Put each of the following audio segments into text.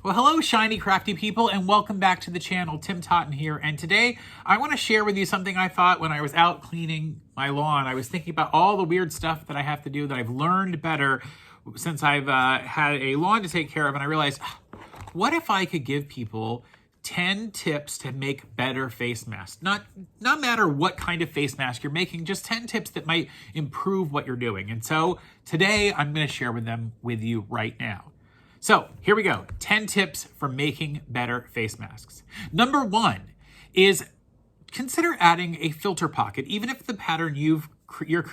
Well, hello, shiny, crafty people, and welcome back to the channel. Tim Totten here, and today I want to share with you something I thought when I was out cleaning my lawn. I was thinking about all the weird stuff that I have to do that I've learned better since I've had a lawn to take care of, and I realized, what if I could give people 10 tips to make better face masks? Not matter what kind of face mask you're making, just 10 tips that might improve what you're doing. And so today I'm going to share them with you right now. So here we go. 10 tips for making better face masks. Number one is consider adding a filter pocket, even if the pattern you're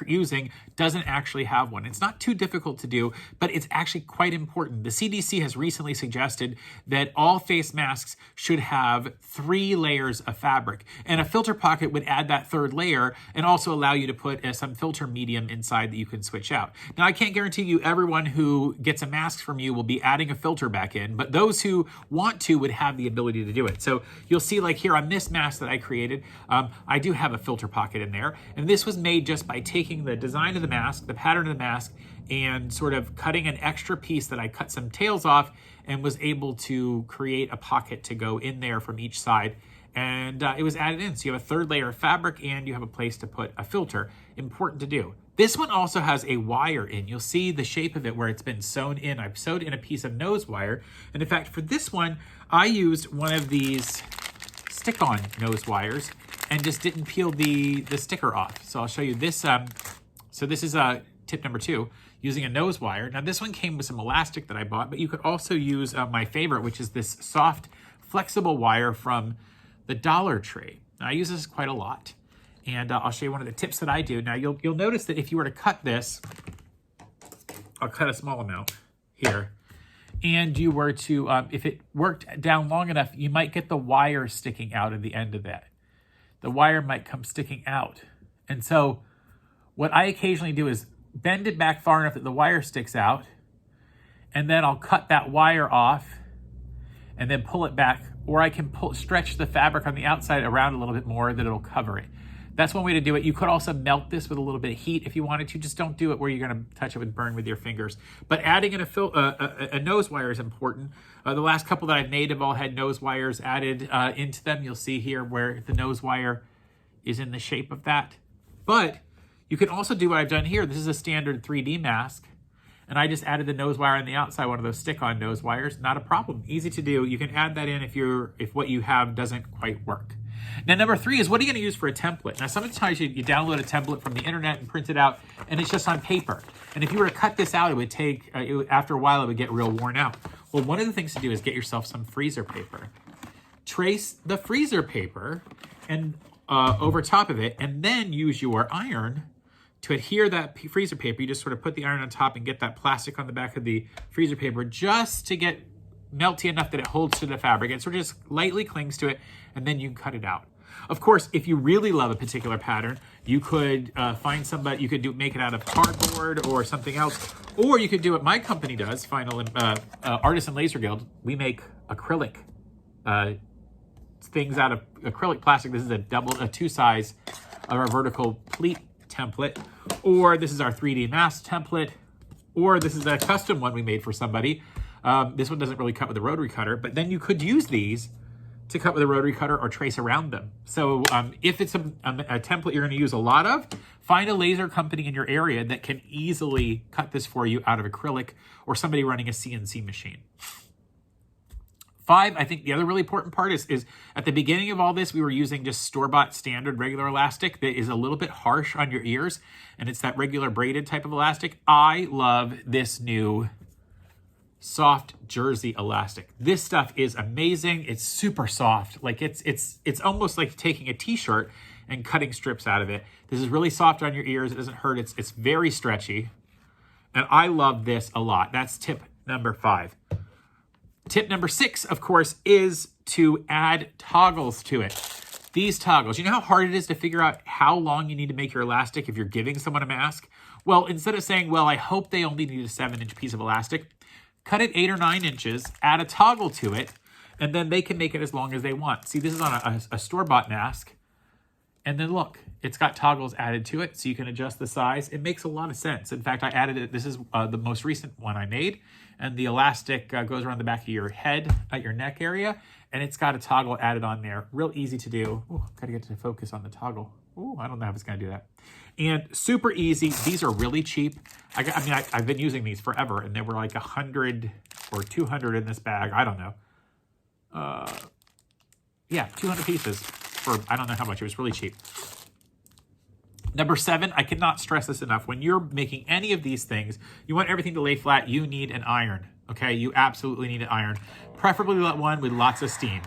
using doesn't actually have one. It's not too difficult to do, but it's actually quite important. The CDC has recently suggested that all face masks should have 3 layers of fabric, and a filter pocket would add that 3rd layer and also allow you to put some filter medium inside that you can switch out. Now, I can't guarantee you everyone who gets a mask from you will be adding a filter back in, but those who want to would have the ability to do it. So you'll see, like here on this mask that I created, I do have a filter pocket in there, and this was made just by taking the design of the mask, the pattern of the mask, and sort of cutting an extra piece that I cut some tails off and was able to create a pocket to go in there from each side. And it was added in. So you have a 3rd layer of fabric and you have a place to put a filter. Important to do. This one also has a wire in. You'll see the shape of it where it's been sewn in. I've sewed in a piece of nose wire. And in fact, for this one, I used one of these stick-on nose wires and just didn't peel the sticker off. So I'll show you this. So this is tip number 2, using a nose wire. Now this one came with some elastic that I bought, but you could also use my favorite, which is this soft, flexible wire from the Dollar Tree. Now I use this quite a lot, and I'll show you one of the tips that I do. Now you'll notice that if you were to cut this, I'll cut a small amount here, and you were to, if it worked down long enough, you might get the wire sticking out of the end of that. The wire might come sticking out. And so what I occasionally do is bend it back far enough that the wire sticks out, and then I'll cut that wire off and then pull it back, or I can stretch the fabric on the outside around a little bit more that it'll cover it. That's one way to do it. You could also melt this with a little bit of heat if you wanted to. Just don't do it where you're going to touch it and burn with your fingers. But adding in a nose wire is important. The last couple that I've made have all had nose wires added into them. You'll see here where the nose wire is in the shape of that. But you can also do what I've done here. This is a standard 3D mask, and I just added the nose wire on the outside, one of those stick-on nose wires. Not a problem. Easy to do. You can add that in if what you have doesn't quite work. Now, number 3 is, what are you going to use for a template? Now, sometimes you download a template from the internet and print it out, and it's just on paper. And if you were to cut this out, it would take, after a while, it would get real worn out. Well, one of the things to do is get yourself some freezer paper. Trace the freezer paper and over top of it, and then use your iron to adhere that freezer paper. You just sort of put the iron on top and get that plastic on the back of the freezer paper just to get melty enough that it holds to the fabric. It sort of just lightly clings to it, and then you can cut it out. Of course, if you really love a particular pattern, you could find somebody, you could make it out of cardboard or something else, or you could do what my company does, Artisan Laser Guild. We make acrylic things out of acrylic plastic. This is a 2 size of our vertical pleat template, or this is our 3D mask template, or this is a custom one we made for somebody. This one doesn't really cut with a rotary cutter, but then you could use these to cut with a rotary cutter or trace around them. So if it's a template you're going to use a lot of, find a laser company in your area that can easily cut this for you out of acrylic, or somebody running a CNC machine. 5, I think the other really important part is at the beginning of all this, we were using just store-bought standard regular elastic that is a little bit harsh on your ears, and it's that regular braided type of elastic. I love this new soft jersey elastic. This stuff is amazing. It's super soft. Like it's almost like taking a t-shirt and cutting strips out of it. This is really soft on your ears. It doesn't hurt. It's very stretchy. And I love this a lot. That's tip number 5. Tip number 6, of course, is to add toggles to it. These toggles, you know how hard it is to figure out how long you need to make your elastic if you're giving someone a mask? Well, instead of saying, well, I hope they only need a 7-inch piece of elastic, cut it 8 or 9 inches, add a toggle to it, and then they can make it as long as they want. See, this is on a store-bought mask, And then look, it's got toggles added to it so you can adjust the size. It makes a lot of sense. In fact, I added it. This is the most recent one I made. And the elastic goes around the back of your head at your neck area. And it's got a toggle added on there. Real easy to do. Ooh, gotta get to focus on the toggle. Ooh, I don't know if it's gonna do that. And super easy. These are really cheap. I've been using these forever, and they were like 100 or 200 in this bag. I don't know. Yeah, 200 pieces for I don't know how much. It was really cheap. Number 7, I cannot stress this enough. When you're making any of these things, you want everything to lay flat, you need an iron, okay? You absolutely need an iron. Preferably one with lots of steam,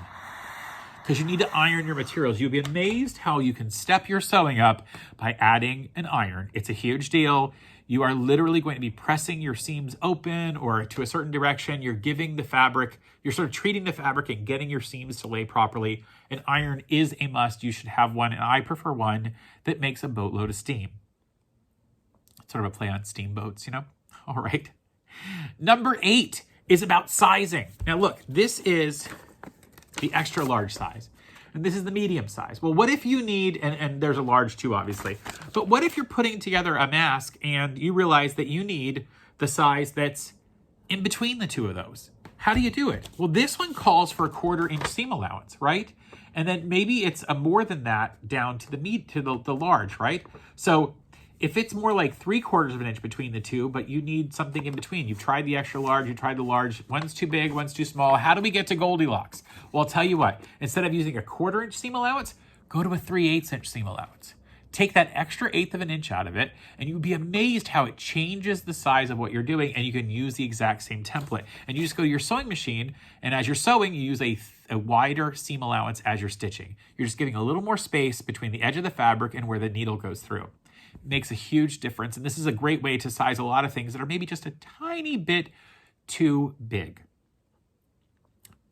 because you need to iron your materials. You'll be amazed how you can step your sewing up by adding an iron. It's a huge deal. You are literally going to be pressing your seams open or to a certain direction. You're giving the fabric, you're sort of treating the fabric and getting your seams to lay properly. An iron is a must. You should have one, and I prefer one that makes a boatload of steam. Sort of a play on steamboats, you know? All right. Number 8 is about sizing. Now look, this is the extra large size. And this is the medium size. Well, what if you need, and there's a large too, obviously, but what if you're putting together a mask and you realize that you need the size that's in between the two of those? How do you do it? Well, this one calls for a 1/4 inch seam allowance, right? And then maybe it's a more than that down to the large, right? So if it's more like 3/4 of an inch between the two, but you need something in between, you've tried the extra large, you tried the large, one's too big, one's too small. How do we get to Goldilocks? Well, I'll tell you what, instead of using a 1/4 inch seam allowance, go to a 3/8 inch seam allowance. Take that extra 1/8 of an inch out of it, and you'll be amazed how it changes the size of what you're doing, and you can use the exact same template. And you just go to your sewing machine, and as you're sewing, you use a wider seam allowance as you're stitching. You're just giving a little more space between the edge of the fabric and where the needle goes through. It makes a huge difference, and this is a great way to size a lot of things that are maybe just a tiny bit too big.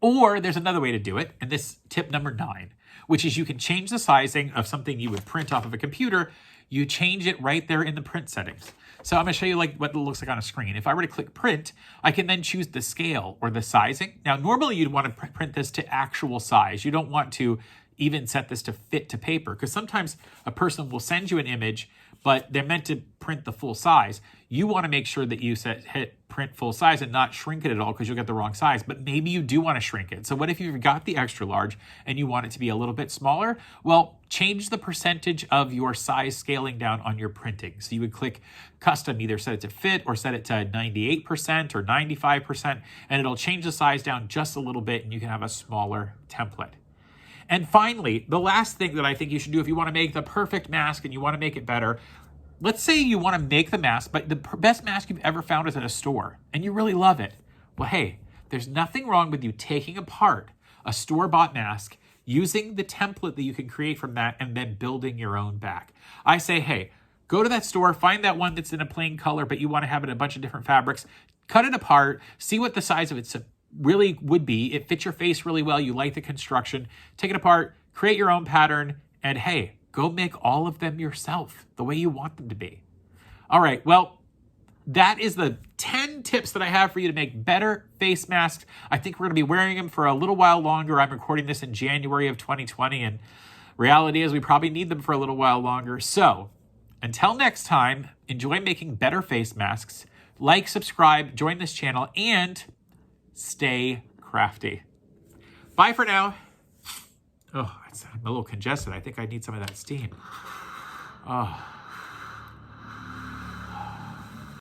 Or there's another way to do it, and this tip number 9, which is you can change the sizing of something you would print off of a computer. You change it right there in the print settings. So I'm gonna show you like what it looks like on a screen. If I were to click print, I can then choose the scale or the sizing. Now, normally you'd want to print this to actual size. You don't want to even set this to fit to paper, because sometimes a person will send you an image, but they're meant to print the full size. You want to make sure that you hit print full size and not shrink it at all, because you'll get the wrong size, but maybe you do want to shrink it. So what if you've got the extra large and you want it to be a little bit smaller? Well, change the percentage of your size scaling down on your printing. So you would click custom, either set it to fit or set it to 98% or 95%, and it'll change the size down just a little bit, and you can have a smaller template. And finally, the last thing that I think you should do if you want to make the perfect mask and you want to make it better, let's say you want to make the mask, but the best mask you've ever found is at a store and you really love it. Well, hey, there's nothing wrong with you taking apart a store-bought mask, using the template that you can create from that, and then building your own back. I say, hey, go to that store, find that one that's in a plain color, but you want to have it in a bunch of different fabrics, cut it apart, see what the size of it's really would be. It fits your face really well. You like the construction. Take it apart, create your own pattern, and hey, go make all of them yourself the way you want them to be. All right, well, that is the 10 tips that I have for you to make better face masks. I think we're going to be wearing them for a little while longer. I'm recording this in January of 2020, and reality is we probably need them for a little while longer. So until next time, enjoy making better face masks. Like, subscribe, join this channel, and stay crafty. Bye for now. Oh, I'm a little congested. I think I need some of that steam. Oh.